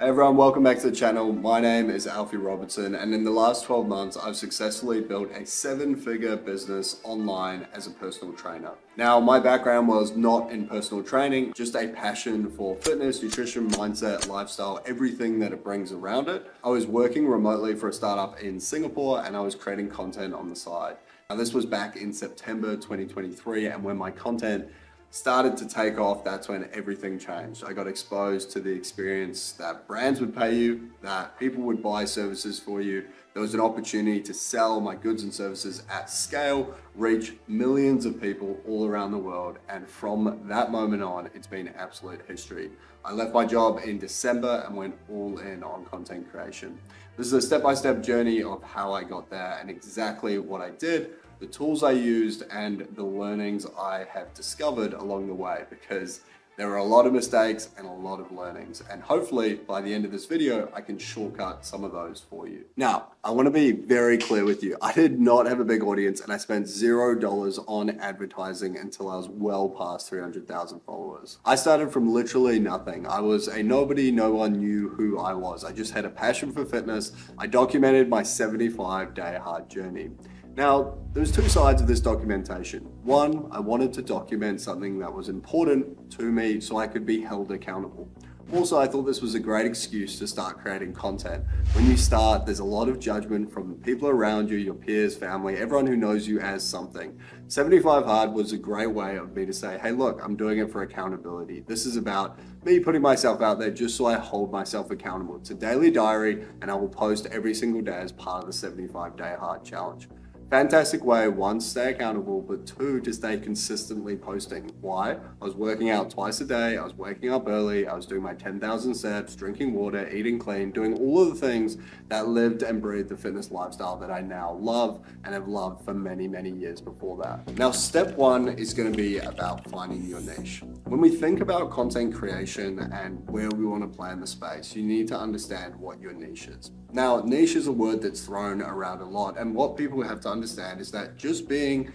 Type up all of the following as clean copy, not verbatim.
Hey everyone, welcome back to the channel. My name is Alfie Robertson, and in the last 12 months, I've successfully built a 7-figure business online as a personal trainer. Now, my background was not in personal training, just a passion for fitness, nutrition, mindset, lifestyle, everything that it brings around it. I was working remotely for a startup in Singapore, and I was creating content on the side. Now, this was back in September 2023, and when my content started to take off, that's when everything changed. I got exposed to the experience that brands would pay you, that people would buy services for you. There was an opportunity to sell my goods and services at scale, reach millions of people all around the world. And from that moment on, it's been absolute history. I left my job in December and went all in on content creation. This is a step-by-step journey of how I got there and exactly what I did, the tools I used, and the learnings I have discovered along the way, because there are a lot of mistakes and a lot of learnings. And hopefully by the end of this video, I can shortcut some of those for you. Now, I want to be very clear with you. I did not have a big audience and I spent $0 on advertising until I was well past 300,000 followers. I started from literally nothing. I was a nobody, no one knew who I was. I just had a passion for fitness. I documented my 75-day hard journey. Now, there's two sides of this documentation. One, I wanted to document something that was important to me so I could be held accountable. Also, I thought this was a great excuse to start creating content. When you start, there's a lot of judgment from people around you, your peers, family, everyone who knows you as something. 75 Hard was a great way of me to say, hey, look, I'm doing it for accountability. This is about me putting myself out there just so I hold myself accountable. It's a daily diary, and I will post every single day as part of the 75-day hard challenge. Fantastic way, one, stay accountable, but two, to stay consistently posting. Why? I was working out twice a day, I was waking up early, I was doing my 10,000 steps, drinking water, eating clean, doing all of the things that lived and breathed the fitness lifestyle that I now love and have loved for many, many years before that. Now, step one is going to be about finding your niche. When we think about content creation and where we want to play in the space, you need to understand what your niche is. Now, niche is a word that's thrown around a lot, and what people have to understand is that just being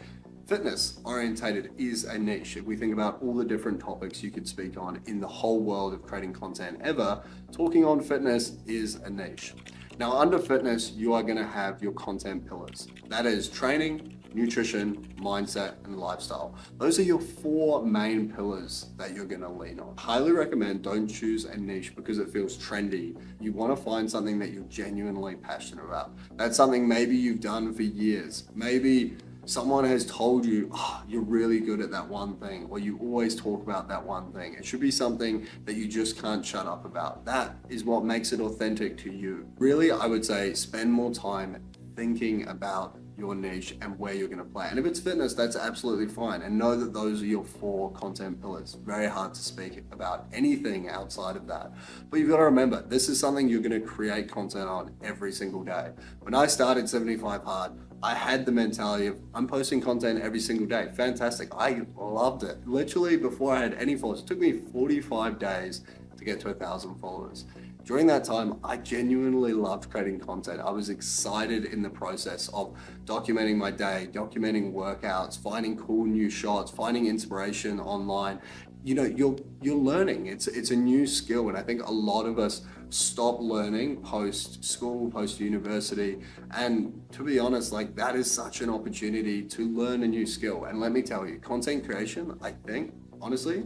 fitness orientated is a niche. If we think about all the different topics you could speak on in the whole world of creating content ever, talking on fitness is a niche. Now, under fitness, you are going to have your content pillars. That is training, nutrition, mindset, and lifestyle. Those are your 4 main pillars that you're going to lean on. Highly recommend don't choose a niche because it feels trendy. You want to find something that you're genuinely passionate about. That's something maybe you've done for years. Maybe someone has told you, oh, you're really good at that one thing, or you always talk about that one thing. It should be something that you just can't shut up about. That is what makes it authentic to you. Really, I would say spend more time thinking about your niche and where you're going to play. And if it's fitness, that's absolutely fine. And know that those are your 4 content pillars. Very hard to speak about anything outside of that. But you've got to remember, this is something you're going to create content on every single day. When I started 75 Hard, I had the mentality of I'm posting content every single day. Fantastic. I loved it. Literally before I had any followers, it took me 45 days to get to 1,000 followers. During that time, I genuinely loved creating content. I was excited in the process of documenting my day, documenting workouts, finding cool new shots, finding inspiration online. You know, you're learning. It's a new skill, and I think a lot of us stop learning post school, post university. And to be honest, like that is such an opportunity to learn a new skill. And let me tell you, content creation, I think, honestly,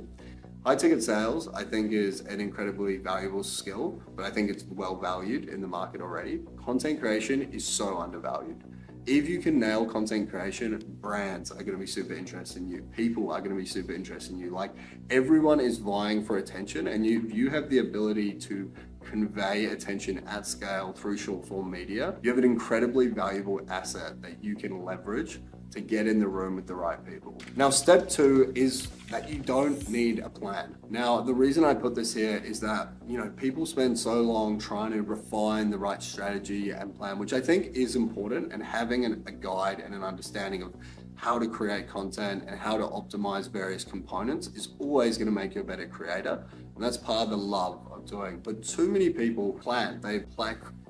high ticket sales, I think, is an incredibly valuable skill, but I think it's well valued in the market already. Content creation is so undervalued. If you can nail content creation, brands are going to be super interested in you. People are going to be super interested in you. Like everyone is vying for attention, and you have the ability to convey attention at scale through short form media. You have an incredibly valuable asset that you can leverage to get in the room with the right people. Now, step 2 is that you don't need a plan. Now, the reason I put this here is that, people spend so long trying to refine the right strategy and plan, which I think is important, and having a guide and an understanding of how to create content and how to optimize various components is always going to make you a better creator. And that's part of the love of doing. But too many people plan. They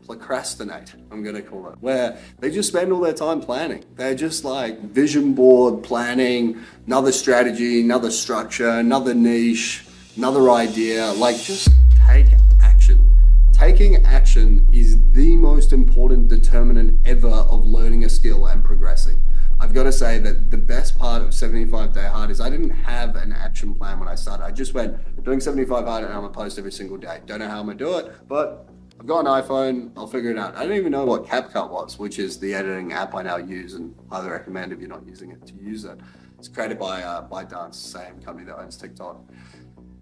procrastinate, I'm going to call it, where they just spend all their time planning. They're just like vision board planning, another strategy, another structure, another niche, another idea. Like just take action. taking action is the most important determinant ever of learning a skill and progressing. I've got to say that the best part of 75 Day Hard is I didn't have an action plan when I started. I just went doing 75 Hard and I'm gonna post every single day. Don't know how I'm gonna do it, but I've got an iPhone, I'll figure it out. I don't even know what CapCut was, which is the editing app I now use and highly recommend if you're not using it to use it. It's created by ByteDance, same company that owns TikTok.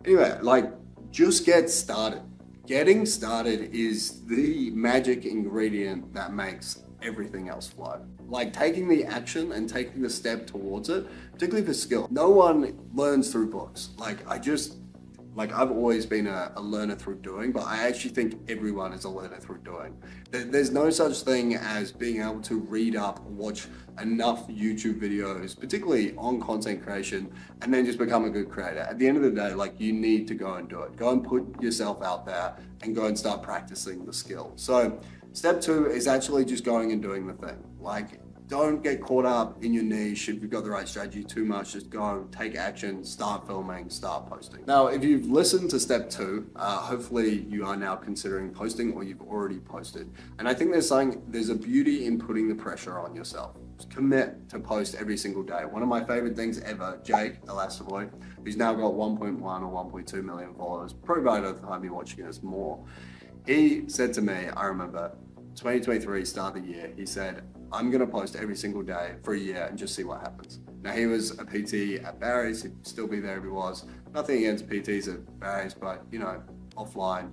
Anyway, like, just get started. Getting started is the magic ingredient that makes everything else flow. Like taking the action and taking the step towards it, particularly for skill. No one learns through books. I've always been a learner through doing, but I actually think everyone is a learner through doing. There's no such thing as being able to read up, watch enough YouTube videos, particularly on content creation, and then just become a good creator. At the end of the day, like, you need to go and do it. Go and put yourself out there and go and start practicing the skill. So step 2 is actually just going and doing the thing. Like, don't get caught up in your niche. If you've got the right strategy too much, just go, take action, start filming, start posting. Now, if you've listened to step 2, hopefully you are now considering posting or you've already posted. And I think there's a beauty in putting the pressure on yourself. Just commit to post every single day. One of my favorite things ever, Jake Elastovoy, who's now got 1.1 or 1.2 million followers, probably by the time you're watching this more. He said to me, I remember, 2023, start of the year, he said, I'm going to post every single day for a year and just see what happens. Now, he was a PT at Barry's. He'd still be there if he was. Nothing against PTs at Barry's, but, you know, offline,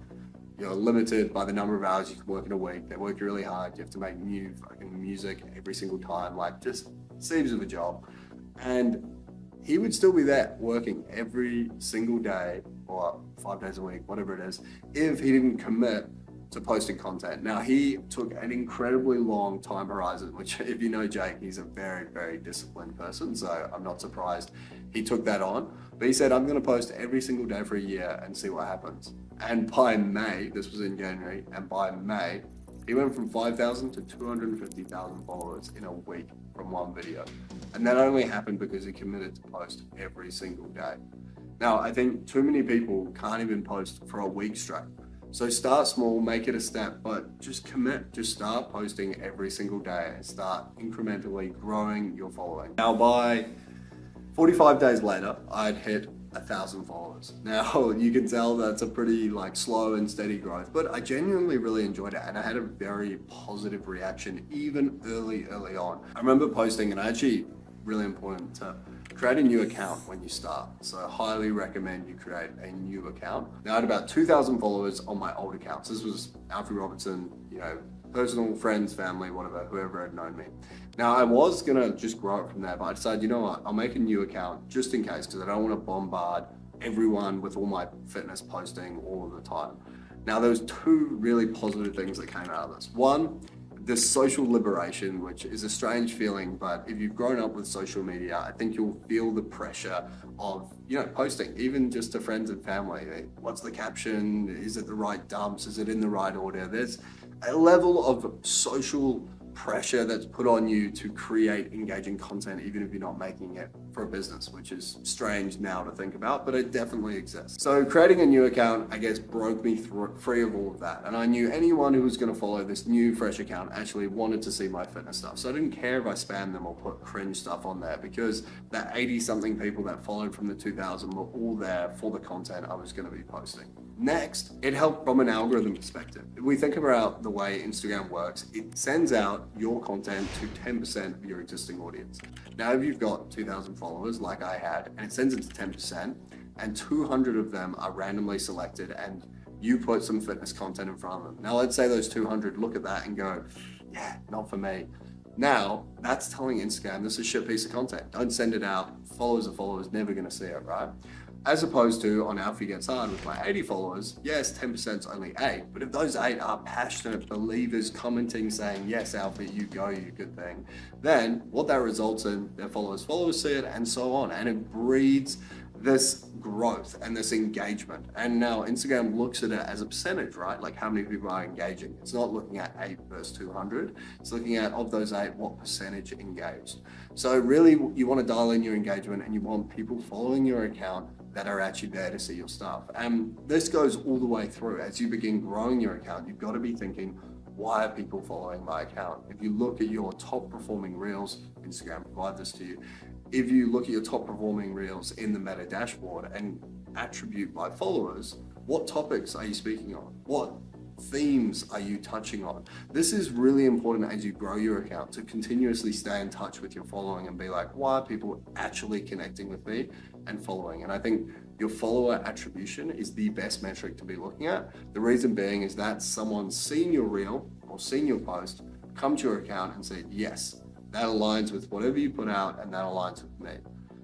you're limited by the number of hours you can work in a week. They work really hard. You have to make new fucking music every single time. Like, just seems of a job. And he would still be there working every single day or 5 days a week, whatever it is, if he didn't commit to posting content. Now, he took an incredibly long time horizon, which, if you know Jake, he's a very, very disciplined person, so I'm not surprised he took that on. But he said, I'm going to post every single day for a year and see what happens. And by May, this was in January, and by May, he went from 5,000 to 250,000 followers in a week from one video. And that only happened because he committed to post every single day. Now, I think too many people can't even post for a week straight. So start small, make it a step, but just commit. Just start posting every single day and start incrementally growing your following. Now, by 45 days later, I'd hit 1,000 followers. Now, you can tell that's a pretty slow and steady growth, but I genuinely really enjoyed it and I had a very positive reaction even early on. I remember posting, and actually really important to create a new account when you start. So I highly recommend you create a new account. Now, I had about 2,000 followers on my old accounts. This was Alfie Robertson, personal, friends, family, whatever, whoever had known me. Now, I was gonna just grow it from there, but I decided, you know what, I'll make a new account just in case, because I don't want to bombard everyone with all my fitness posting all the time. Now, there was 2 really positive things that came out of this. One, this social liberation, which is a strange feeling, but if you've grown up with social media, I think you'll feel the pressure of, posting, even just to friends and family. What's the caption? Is it the right dumps? Is it in the right order? There's a level of social pressure that's put on you to create engaging content, even if you're not making it for a business, which is strange now to think about, but it definitely exists. So creating a new account, I guess, broke me free of all of that. And I knew anyone who was going to follow this new fresh account actually wanted to see my fitness stuff. So I didn't care if I spammed them or put cringe stuff on there, because that 80 something people that followed from the 2000 were all there for the content I was going to be posting. Next, it helped from an algorithm perspective. If we think about the way Instagram works, it sends out your content to 10% of your existing audience. Now, if you've got 2,000 followers like I had, and it sends it to 10%, and 200 of them are randomly selected, and you put some fitness content in front of them. Now, let's say those 200 look at that and go, yeah, not for me. Now, that's telling Instagram, this is a shit piece of content. Don't send it out. Followers are followers, never gonna see it, right? As opposed to on Alfie Gets Hard with my 80 followers, yes, 10% is only 8, but if those 8 are passionate believers commenting saying, yes, Alfie, you go, you good thing, then what that results in, their followers see it, and so on. And it breeds this growth and this engagement. And now Instagram looks at it as a percentage, right? Like how many people are engaging. It's not looking at 8 versus 200. It's looking at, of those 8, what percentage engaged. So really, you want to dial in your engagement and you want people following your account that are actually there to see your stuff. And this goes all the way through. As you begin growing your account, you've got to be thinking, why are people following my account? If you look at your top performing reels, Instagram provide this to you. If you look at your top performing reels in the Meta dashboard and attribute by followers, what topics are you speaking on? What themes are you touching on? This is really important as you grow your account, to continuously stay in touch with your following and be like, why are people actually connecting with me and following? And I think your follower attribution is the best metric to be looking at. The reason being is that someone's seen your reel or seen your post, come to your account and said, yes, that aligns with whatever you put out and that aligns with me.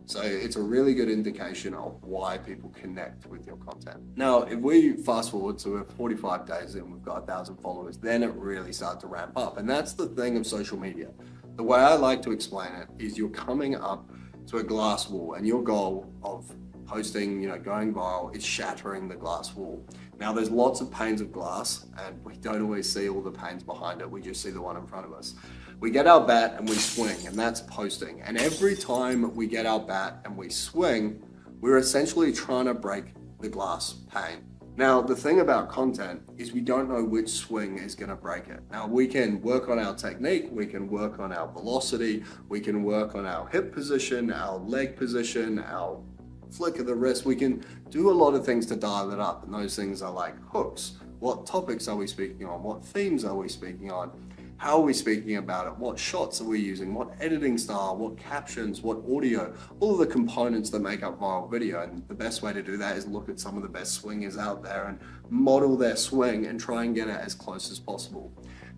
So it's a really good indication of why people connect with your content. Now, if we fast forward to 45 days and we've got 1,000 followers, then it really starts to ramp up. And that's the thing of social media. The way I like to explain it is you're coming up to a glass wall, and your goal of posting, going viral is shattering the glass wall. Now, there's lots of panes of glass and we don't always see all the panes behind it. We just see the one in front of us. We get our bat and we swing, and that's posting. And every time we get our bat and we swing, we're essentially trying to break the glass pane. Now, the thing about content is we don't know which swing is going to break it. Now, we can work on our technique, we can work on our velocity, we can work on our hip position, our leg position, our flick of the wrist. We can do a lot of things to dial it up, and those things are like hooks. What topics are we speaking on? What themes are we speaking on? How are we speaking about it? What shots are we using? What editing style? What captions? What audio? All of the components that make up viral video. And the best way to do that is look at some of the best swingers out there and model their swing and try and get it as close as possible.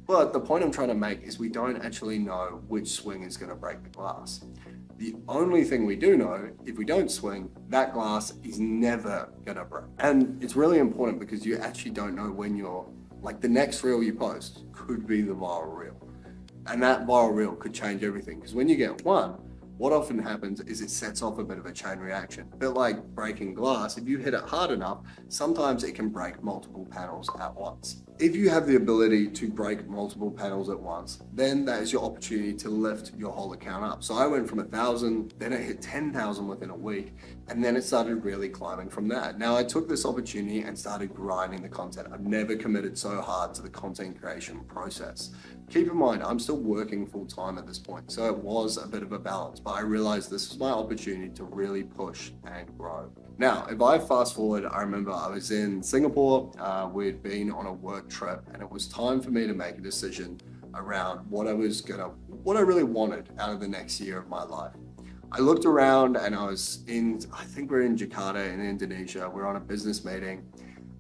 But the point I'm trying to make is we don't actually know which swing is going to break the glass. The only thing we do know, if we don't swing, that glass is never going to break. And it's really important because you actually don't know when the next reel you post could be the viral reel. And that viral reel could change everything. Because when you get one, what often happens is it sets off a bit of a chain reaction. A bit like breaking glass, if you hit it hard enough, sometimes it can break multiple panels at once. If you have the ability to break multiple panels at once, then that is your opportunity to lift your whole account up. So I went from 1,000, then it hit 10,000 within a week, and then it started really climbing from that. Now I took this opportunity and started grinding the content. I've never committed so hard to the content creation process. Keep in mind, I'm still working full time at this point, so it was a bit of a balance, but I realized this was my opportunity to really push and grow. Now, if I fast forward, I remember I was in Singapore, we'd been on a work trip, and it was time for me to make a decision around what I really wanted out of the next year of my life. I looked around and I think we're in Jakarta in Indonesia. We're on a business meeting,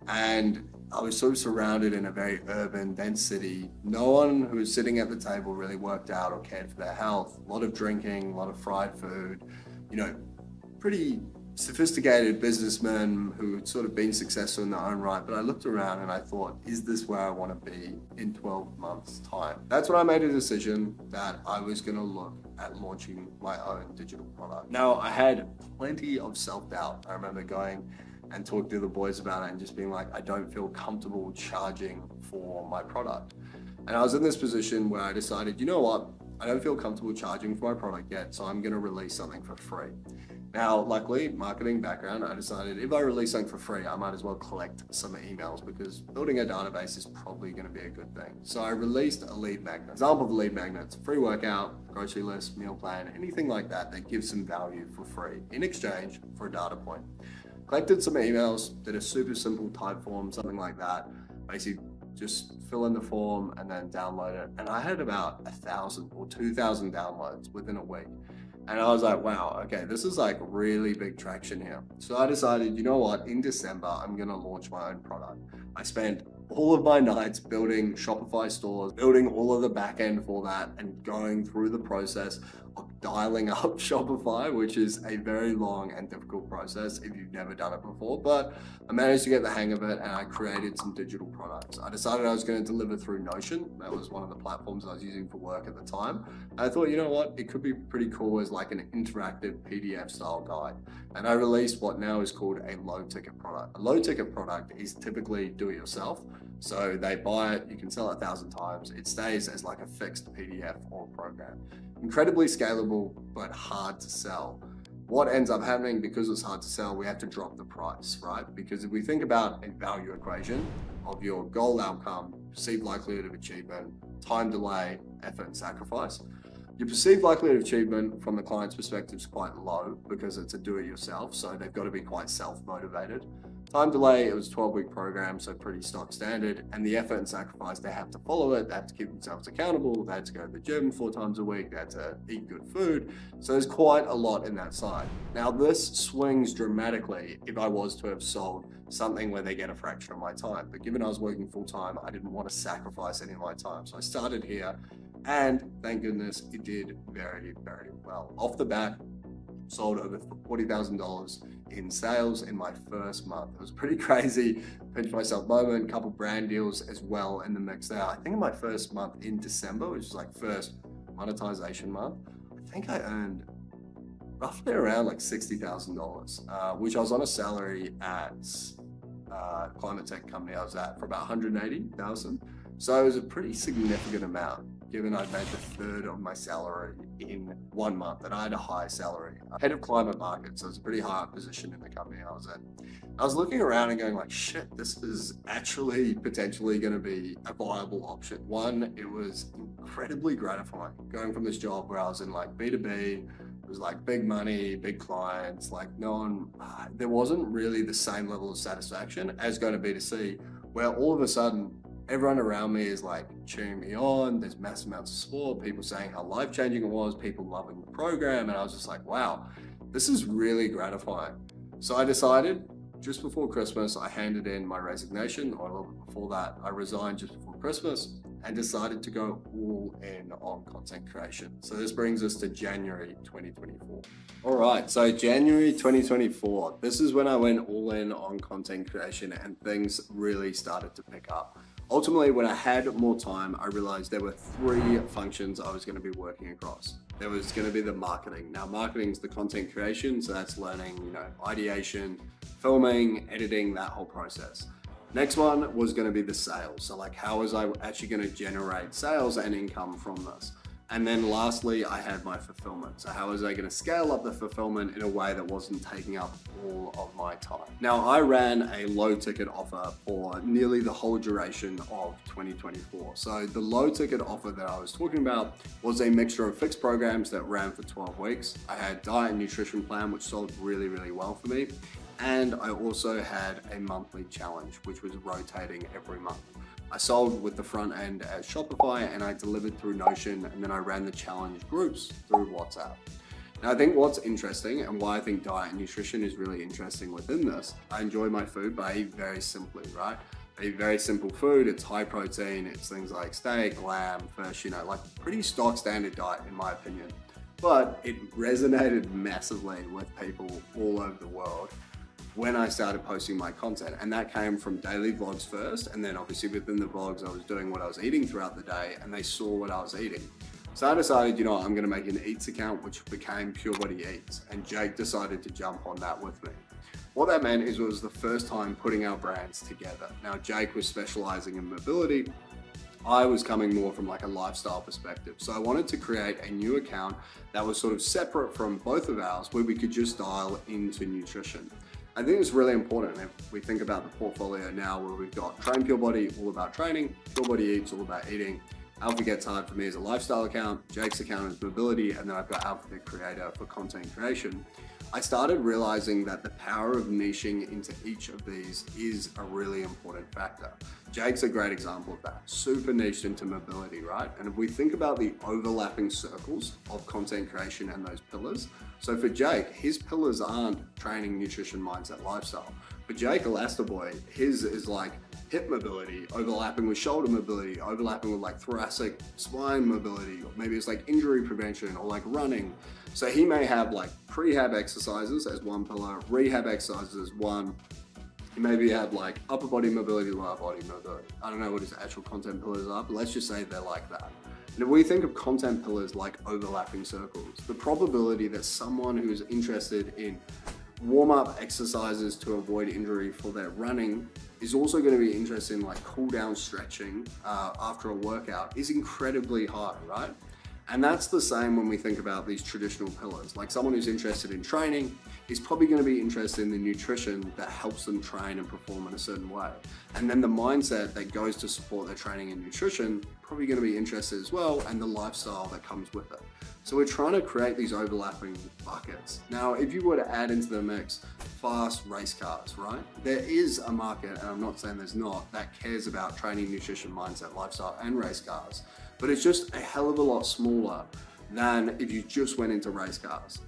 and I was sort of surrounded in a very urban, dense city. No one who was sitting at the table really worked out or cared for their health. A lot of drinking, a lot of fried food, pretty sophisticated businessmen who had sort of been successful in their own right. But I looked around and I thought, is this where I want to be in 12 months' time? That's when I made a decision that I was going to look at launching my own digital product. Now, I had plenty of self-doubt. I remember going and talking to the boys about it and just being like, I don't feel comfortable charging for my product. And I was in this position where I decided, you know what? I don't feel comfortable charging for my product yet, so I'm going to release something for free. Now, luckily, marketing background, I decided if I release something for free, I might as well collect some emails because building a database is probably going to be a good thing. So I released a lead magnet. Example of a lead magnet, it's a free workout, grocery list, meal plan, anything like that gives some value for free in exchange for a data point. Collected some emails, did a super simple type form, something like that. Basically, just fill in the form and then download it. And I had about 1,000 or 2,000 downloads within a week. And I was like, wow, okay, this is like really big traction here. So I decided, you know what, in December, I'm going to launch my own product. I spent all of my nights building Shopify stores, building all of the back end for that, and going through the process of dialing up Shopify, which is a very long and difficult process if you've never done it before. But I managed to get the hang of it, and I created some digital products. I decided I was going to deliver through Notion. That was one of the platforms I was using for work at the time. And I thought, you know what, it could be pretty cool as like an interactive PDF style guide. And I released what now is called a low ticket product. A low ticket product is typically do it yourself. So they buy it, you can sell it 1,000 times. It stays as like a fixed PDF or program. Incredibly scalable, but hard to sell. what ends up happening, because it's hard to sell, we have to drop the price, right? Because if we think about a value equation of your goal outcome, perceived likelihood of achievement, time delay, effort, and sacrifice, your perceived likelihood of achievement from the client's perspective is quite low because it's a do-it-yourself, so they've got to be quite self-motivated. Time delay, it was a 12-week program, so pretty stock standard. And the effort and sacrifice, they have to follow it, they have to keep themselves accountable, they had to go to the gym 4 times a week, they had to eat good food. So there's quite a lot in that side. Now this swings dramatically if I was to have sold something where they get a fraction of my time. But given I was working full-time, I didn't want to sacrifice any of my time. So I started here, and thank goodness it did very, very well. Off the bat, sold over $40,000 in sales in my first month. It was pretty crazy, pinch myself moment, couple brand deals as well in the mix there. I think in my first month in December, which is like first monetization month, I think I earned roughly around like $60,000, which I was on a salary at climate tech company I was at for about 180,000. So it was a pretty significant amount, given I'd made the third of my salary in 1 month, and I had a high salary. Head of climate markets, so it's a pretty high position in the company I was in. I was looking around and going like, shit, this is actually potentially going to be a viable option. One, it was incredibly gratifying going from this job where I was in like B2B, it was like big money, big clients, like there wasn't really the same level of satisfaction as going to B2C, where all of a sudden, everyone around me is like cheering me on. There's massive amounts of support, people saying how life-changing it was, people loving the program. And I was just like, wow, this is really gratifying. So I decided just before Christmas, I handed in my resignation, or a little bit before that, I resigned just before Christmas and decided to go all in on content creation. So this brings us to January 2024. All right, so January 2024, this is when I went all in on content creation and things really started to pick up. Ultimately, when I had more time, I realized there were 3 functions I was going to be working across. There was going to be the marketing. Now, marketing is the content creation, so that's learning, ideation, filming, editing, that whole process. Next one was going to be the sales. So like, how was I actually going to generate sales and income from this? And then lastly, I had my fulfillment. So how was I going to scale up the fulfillment in a way that wasn't taking up all of my time? Now, I ran a low ticket offer for nearly the whole duration of 2024. So the low ticket offer that I was talking about was a mixture of fixed programs that ran for 12 weeks. I had diet and nutrition plan, which sold really, really well for me. And I also had a monthly challenge, which was rotating every month. I sold with the front end as Shopify, and I delivered through Notion, and then I ran the challenge groups through WhatsApp. Now, I think what's interesting and why I think diet and nutrition is really interesting within this, I enjoy my food, but I eat very simply, right? I eat very simple food. It's high protein. It's things like steak, lamb, fish, like pretty stock standard diet in my opinion. But it resonated massively with people all over the world when I started posting my content. And that came from daily vlogs first, and then obviously within the vlogs I was doing what I was eating throughout the day, and they saw what I was eating. So I decided, I'm gonna make an Eats account, which became Pure Body Eats, and Jake decided to jump on that with me. What that meant is it was the first time putting our brands together. Now, Jake was specializing in mobility. I was coming more from like a lifestyle perspective. So I wanted to create a new account that was sort of separate from both of ours, where we could just dial into nutrition. I think it's really important if we think about the portfolio now, where we've got Train Pure Body, all about training, Pure Body Eats, all about eating. Alpha Gets Hard for me is a lifestyle account, Jake's account is mobility, and then I've got Alpha the Creator for content creation. I started realizing that the power of niching into each of these is a really important factor. Jake's a great example of that, super niched into mobility, right? And if we think about the overlapping circles of content creation and those pillars, so for Jake, his pillars aren't training, nutrition, mindset, lifestyle. For Jake Elastoboy, his is like hip mobility, overlapping with shoulder mobility, overlapping with like thoracic spine mobility, or maybe it's like injury prevention or like running. So he may have like prehab exercises as one pillar, rehab exercises as one. He maybe have like upper body mobility, lower body mobility. I don't know what his actual content pillars are, but let's just say they're like that. And if we think of content pillars like overlapping circles, the probability that someone who is interested in warm-up exercises to avoid injury for their running is also going to be interested in like cool down stretching after a workout is incredibly high, right? And that's the same when we think about these traditional pillars. Like someone who's interested in training is probably going to be interested in the nutrition that helps them train and perform in a certain way. And then the mindset that goes to support their training and nutrition, probably going to be interested as well, and the lifestyle that comes with it. So we're trying to create these overlapping buckets. Now, if you were to add into the mix fast race cars, right? There is a market, and I'm not saying there's not, that cares about training, nutrition, mindset, lifestyle, and race cars. But it's just a hell of a lot smaller than if you just went into race cars.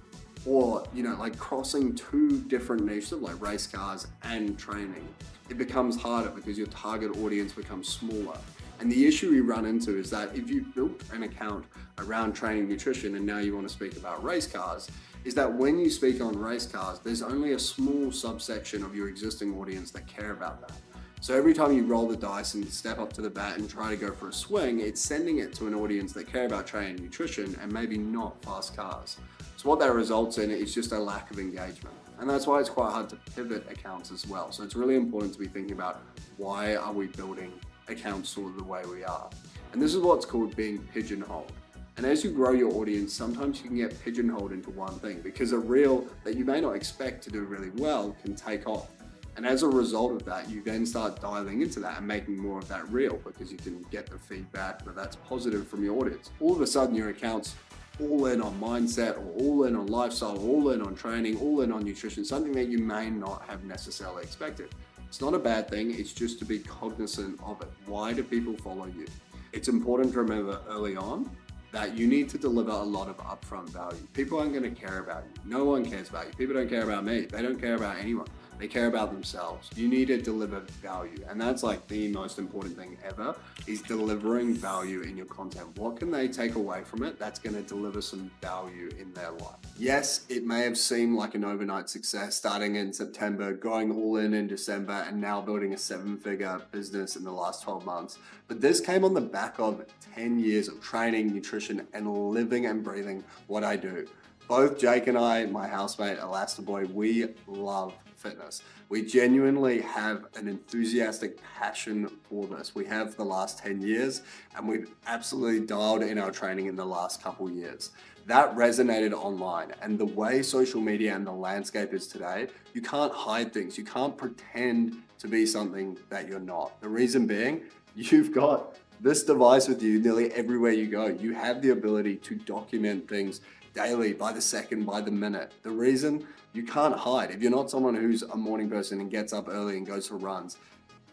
Or, like crossing two different niches of like race cars and training. It becomes harder because your target audience becomes smaller. And the issue we run into is that if you built an account around training nutrition and now you want to speak about race cars, is that when you speak on race cars, there's only a small subsection of your existing audience that care about that. So every time you roll the dice and step up to the bat and try to go for a swing, it's sending it to an audience that care about training nutrition and maybe not fast cars. So what that results in is just a lack of engagement. And that's why it's quite hard to pivot accounts as well. So it's really important to be thinking about why are we building accounts sort of the way we are. And this is what's called being pigeonholed. And as you grow your audience, sometimes you can get pigeonholed into one thing because a reel that you may not expect to do really well can take off. And as a result of that, you then start dialing into that and making more of that reel because you can get the feedback that's positive from your audience. All of a sudden, your account's all in on mindset, or all in on lifestyle, or all in on training, all in on nutrition, something that you may not have necessarily expected. It's not a bad thing, it's just to be cognizant of it. Why do people follow you? It's important to remember early on that you need to deliver a lot of upfront value. People aren't going to care about you. No one cares about you. People don't care about me. They don't care about anyone. They care about themselves. You need to deliver value. And that's like the most important thing ever, is delivering value in your content. What can they take away from it that's going to deliver some value in their life? Yes, it may have seemed like an overnight success starting in September, going all in December, and now building a 7-figure business in the last 12 months. But this came on the back of 10 years of training, nutrition, and living and breathing what I do. Both Jake and I, my housemate, Elastiboy, we love fitness. We genuinely have an enthusiastic passion for this. We have the last 10 years, and we've absolutely dialed in our training in the last couple years. That resonated online, and the way social media and the landscape is today, you can't hide things. You can't pretend to be something that you're not. The reason being, you've got this device with you nearly everywhere you go. You have the ability to document things daily, by the second, by the minute. The reason, you can't hide. If you're not someone who's a morning person and gets up early and goes for runs,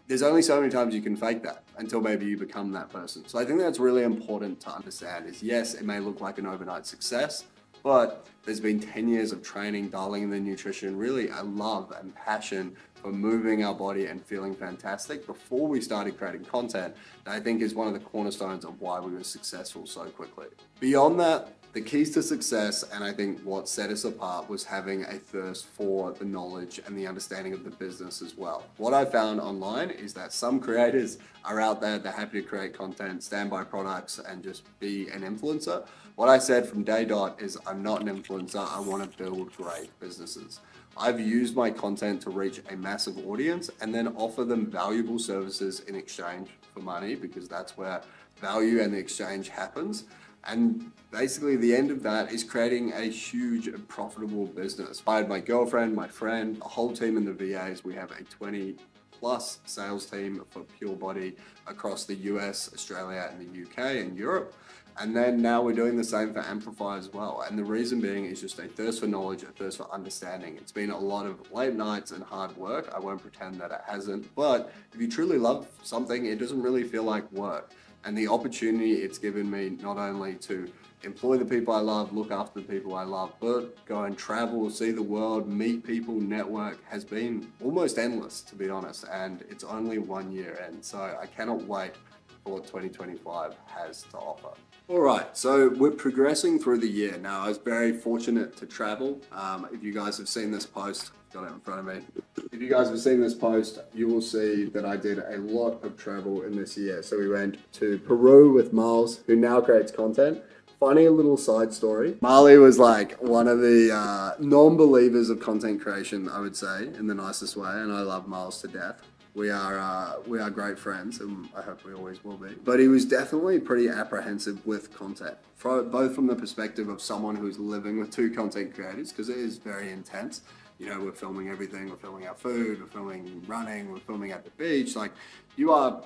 there's only so many times you can fake that until maybe you become that person. So I think that's really important to understand is, yes, it may look like an overnight success, but there's been 10 years of training, dialing in the nutrition, really a love and passion for moving our body and feeling fantastic before we started creating content that I think is one of the cornerstones of why we were successful so quickly. Beyond that, the keys to success, and I think what set us apart, was having a thirst for the knowledge and the understanding of the business as well. What I found online is that some creators are out there, they're happy to create content, stand by products, and just be an influencer. What I said from day dot is I'm not an influencer, I want to build great businesses. I've used my content to reach a massive audience and then offer them valuable services in exchange for money, because that's where value and the exchange happens. And basically the end of that is creating a huge and profitable business. I had my girlfriend, my friend, a whole team in the VAs. We have a 20 plus sales team for Pure Body across the US, Australia, and the UK and Europe. And then now we're doing the same for Amplify as well. And the reason being is just a thirst for knowledge, a thirst for understanding. It's been a lot of late nights and hard work. I won't pretend that it hasn't. But if you truly love something, it doesn't really feel like work. And the opportunity it's given me not only to employ the people I love, look after the people I love, but go and travel, see the world, meet people, network, has been almost endless, to be honest. And it's only 1 year in. So I cannot wait for what 2025 has to offer. All right, so we're progressing through the year. Now, I was very fortunate to travel. If you guys have seen this post, got it in front of me. If you guys have seen this post, you will see that I did a lot of travel in this year. So we went to Peru with Miles, who now creates content. Funny little side story. Marley was like one of the non-believers of content creation, I would say, in the nicest way, and I love Miles to death. we are great friends, and I hope we always will be. But he was definitely pretty apprehensive with content, both from the perspective of someone who's living with two content creators, because it is very intense. You know, we're filming everything. We're filming our food. We're filming running. We're filming at the beach. Like, you are,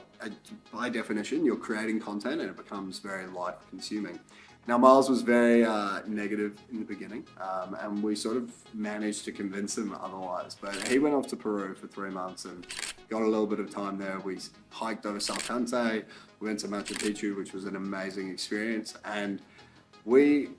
by definition, you're creating content, and it becomes very life-consuming. Now, Miles was very negative in the beginning, and we sort of managed to convince him otherwise. But he went off to Peru for 3 months and got a little bit of time there. We hiked over Salcante. We went to Machu Picchu, which was an amazing experience. And we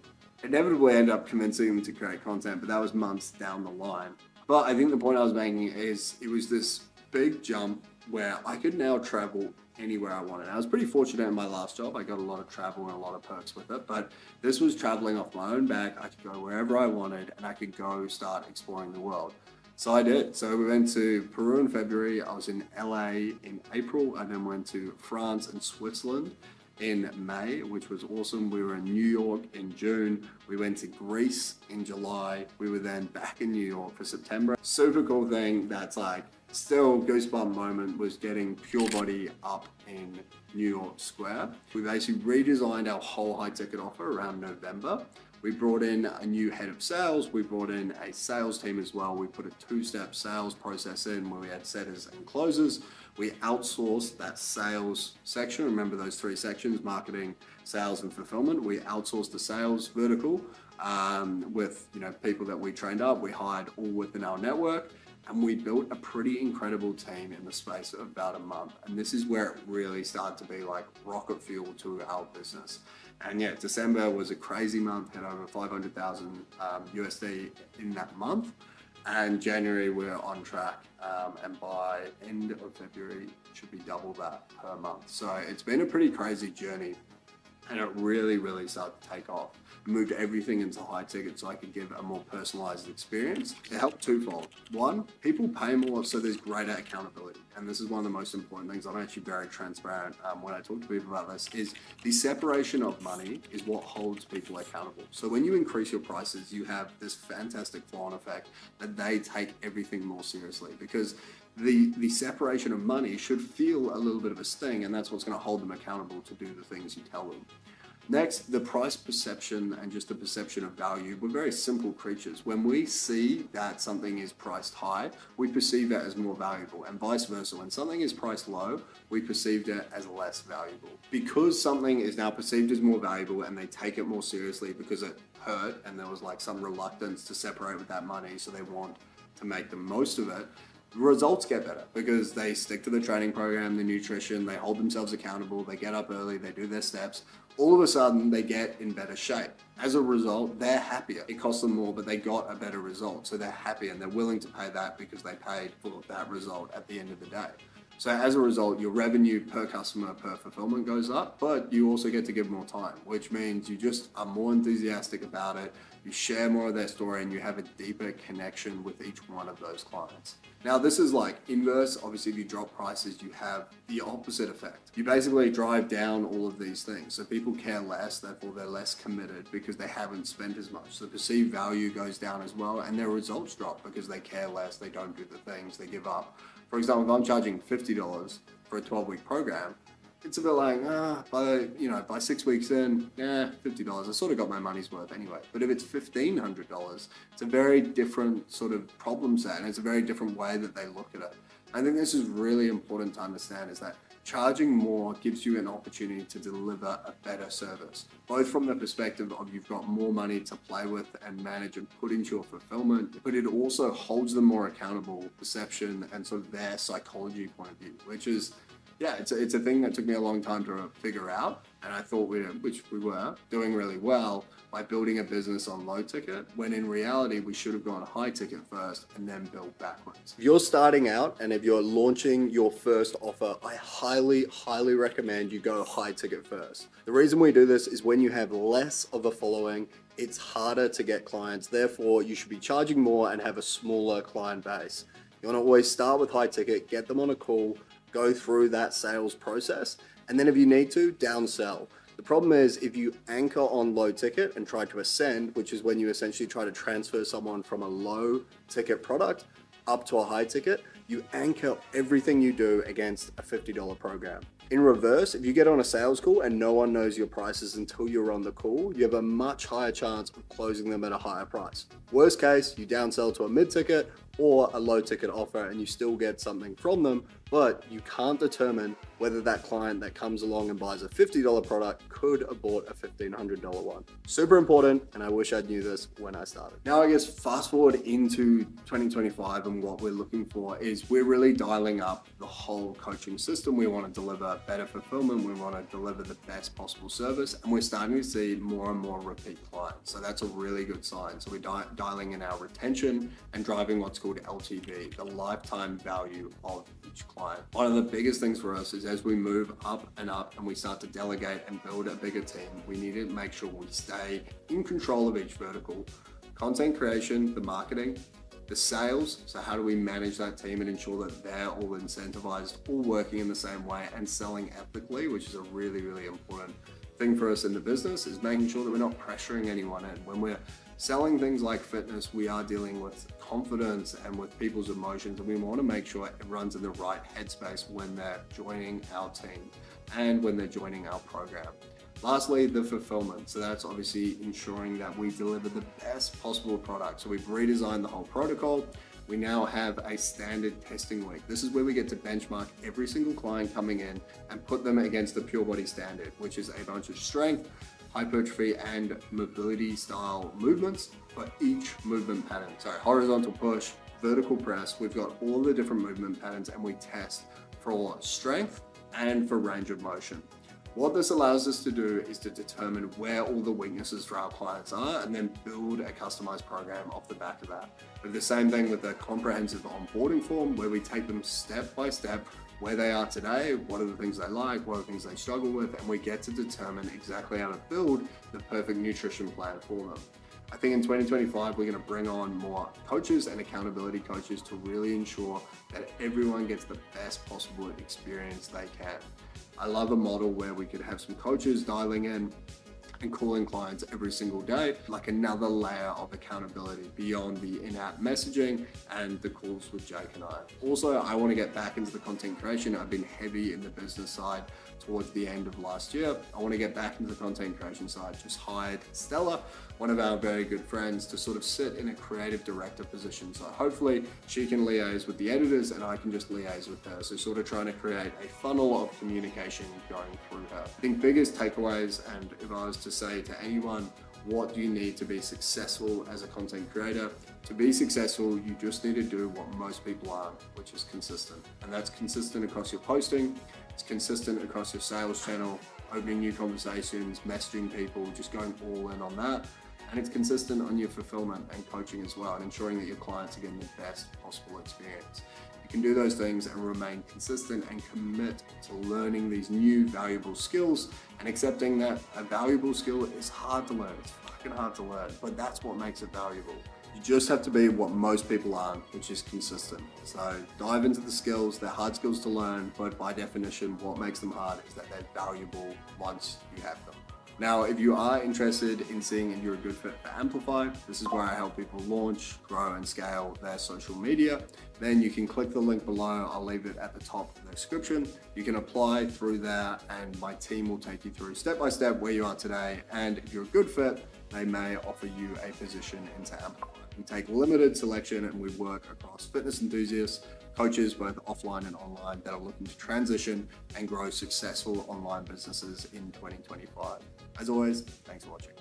inevitably ended up convincing him to create content, but that was months down the line. But I think the point I was making is it was this big jump where I could now travel anywhere I wanted. I was pretty fortunate in my last job. I got a lot of travel and a lot of perks with it, but this was traveling off my own back. I could go wherever I wanted and I could go start exploring the world. So I did. So we went to Peru in February. I was in LA in April, and then went to France and Switzerland in May, which was awesome. We were in New York in June. We went to Greece in July. We were then back in New York for September. Super cool thing that's like still goosebump moment was getting Pure Body up in New York Square. We basically redesigned our whole high ticket offer around November. We brought in a new head of sales. We brought in a sales team as well. We put a 2-step sales process in where we had setters and closers. We outsourced that sales section. Remember those 3 sections, marketing, sales, and fulfillment. We outsourced the sales vertical with people that we trained up. We hired all within our network. And we built a pretty incredible team in the space of about a month. And this is where it really started to be like rocket fuel to our business. And yeah, December was a crazy month, hit over 500,000 USD in that month. And January, we're on track. And by end of February, it should be double that per month. So it's been a pretty crazy journey. And it really, really started to take off. Moved everything into high ticket so I could give a more personalized experience. It helped twofold. One, people pay more, so there's greater accountability. And this is one of the most important things. I'm actually very transparent when I talk to people about this, is the separation of money is what holds people accountable. So when you increase your prices, you have this fantastic flow-on effect that they take everything more seriously, because the separation of money should feel a little bit of a sting, and that's what's going to hold them accountable to do the things you tell them. Next, the price perception and just the perception of value. We're very simple creatures. When we see that something is priced high, we perceive it as more valuable, and vice versa. When something is priced low, we perceived it as less valuable. Because something is now perceived as more valuable and they take it more seriously because it hurt and there was like some reluctance to separate with that money, so they want to make the most of it, results get better because they stick to the training program, the nutrition, they hold themselves accountable, they get up early, they do their steps. All of a sudden, they get in better shape. As a result, they're happier. It costs them more, but they got a better result. So they're happy and they're willing to pay that because they paid for that result at the end of the day. So as a result, your revenue per customer per fulfillment goes up, but you also get to give more time, which means you just are more enthusiastic about it. You share more of their story and you have a deeper connection with each one of those clients. Now, this is like inverse. Obviously, if you drop prices, you have the opposite effect. You basically drive down all of these things. So people care less, therefore they're less committed because they haven't spent as much. So the perceived value goes down as well, and their results drop because they care less, they don't do the things, they give up. For example, if I'm charging $50 for a 12-week program, it's a bit like, by 6 weeks in, $50. I sort of got my money's worth anyway. But if it's $1,500, it's a very different sort of problem set, and it's a very different way that they look at it. I think this is really important to understand, is that charging more gives you an opportunity to deliver a better service, both from the perspective of you've got more money to play with and manage and put into your fulfillment, but it also holds them more accountable, perception, and sort of their psychology point of view, which is, it's a thing that took me a long time to figure out, and I thought we were doing really well by building a business on low ticket, when in reality we should have gone high ticket first and then built backwards. If you're starting out and if you're launching your first offer, I highly, highly recommend you go high ticket first. The reason we do this is when you have less of a following, it's harder to get clients. Therefore, you should be charging more and have a smaller client base. You want to always start with high ticket, get them on a call, go through that sales process, and then if you need to, downsell. The problem is if you anchor on low ticket and try to ascend, which is when you essentially try to transfer someone from a low ticket product up to a high ticket, you anchor everything you do against a $50 program. In reverse, if you get on a sales call and no one knows your prices until you're on the call, you have a much higher chance of closing them at a higher price. Worst case, you downsell to a mid-ticket or a low-ticket offer and you still get something from them, but you can't determine whether that client that comes along and buys a $50 product could have bought a $1,500 one. Super important, and I wish I knew this when I started. Now, I guess fast forward into 2025 and what we're looking for is we're really dialing up the whole coaching system. We want to deliver better fulfillment. We want to deliver the best possible service, and we're starting to see more and more repeat clients. So that's a really good sign. So we're dialing in our retention and driving what's called LTV, the lifetime value of each client. One of the biggest things for us is as we move up and we start to delegate and build a bigger team, we need to make sure we stay in control of each vertical. Content creation, the marketing, the sales, so how do we manage that team and ensure that they're all incentivized, all working in the same way and selling ethically, which is a really, really important thing for us in the business, is making sure that we're not pressuring anyone in. When we're selling things like fitness, we are dealing with confidence and with people's emotions, and we want to make sure everyone's in the right headspace when they're joining our team and when they're joining our program. Lastly, the fulfillment. So that's obviously ensuring that we deliver the best possible product. So we've redesigned the whole protocol. We now have a standard testing week. This is where we get to benchmark every single client coming in and put them against the Pure Body standard, which is a bunch of strength, hypertrophy, and mobility style movements for each movement pattern. So horizontal push, vertical press, we've got all the different movement patterns and we test for strength and for range of motion. What this allows us to do is to determine where all the weaknesses for our clients are and then build a customized program off the back of that. We have the same thing with a comprehensive onboarding form where we take them step by step where they are today, what are the things they like, what are the things they struggle with, and we get to determine exactly how to build the perfect nutrition plan for them. I think in 2025, we're going to bring on more coaches and accountability coaches to really ensure that everyone gets the best possible experience they can. I love a model where we could have some coaches dialing in and calling clients every single day, like another layer of accountability beyond the in-app messaging and the calls with Jake and I. Also, I want to get back into the content creation. I've been heavy in the business side towards the end of last year. I want to get back into the content creation side. Just hired Stella, one of our very good friends, to sort of sit in a creative director position. So hopefully she can liaise with the editors and I can just liaise with her. So sort of trying to create a funnel of communication going through her. I think biggest takeaways, and if I was to say to anyone, what do you need to be successful as a content creator? To be successful, you just need to do what most people aren't, which is consistent. And that's consistent across your posting, it's consistent across your sales channel, opening new conversations, messaging people, just going all in on that. And it's consistent on your fulfillment and coaching as well, and ensuring that your clients are getting the best possible experience. You can do those things and remain consistent and commit to learning these new valuable skills and accepting that a valuable skill is hard to learn. It's fucking hard to learn, but that's what makes it valuable. You just have to be what most people aren't, which is consistent. So dive into the skills. They're hard skills to learn, but by definition, what makes them hard is that they're valuable once you have them. Now, if you are interested in seeing if you're a good fit for Amplify, this is where I help people launch, grow, and scale their social media. Then you can click the link below. I'll leave it at the top of the description. You can apply through there and my team will take you through step by step where you are today. And if you're a good fit, they may offer you a position into Amplify. We take limited selection and we work across fitness enthusiasts, coaches, both offline and online, that are looking to transition and grow successful online businesses in 2025. As always, thanks for watching.